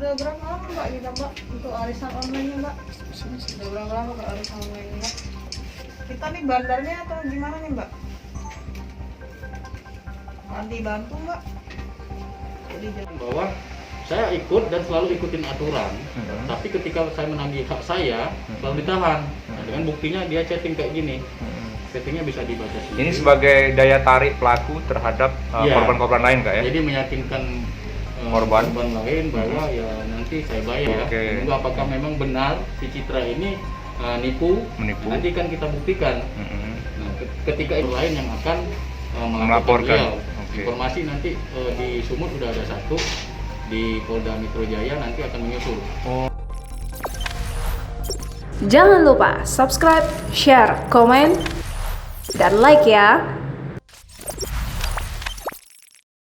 Udah berapa lama Mbak kita Mbak untuk arisan online Mbak? Udah berapa lama ke arisan online Mbak? Kita nih bandarnya atau gimana nih Mbak? Nanti bantu Mbak. Jadi bahwa saya ikut dan selalu ikutin aturan, tapi ketika saya menagih hak saya selalu ditahan. Nah, dengan buktinya dia chatting kayak gini, chattingnya bisa dibaca sendiri. Ini sebagai daya tarik pelaku terhadap Iya. korban-korban lain Kak ya? Jadi meyakinkan Korban lain bahwa ya nanti saya bayar. Oke. Tunggu apakah memang benar si Citra ini menipu? Nanti kan kita buktikan. Nah, ketika itu lain yang akan melaporkan. beliau. Oke. Informasi nanti di Sumut sudah ada satu, di Polda Metro Jaya nanti akan menyusul. Jangan lupa subscribe, share, komen, dan like ya.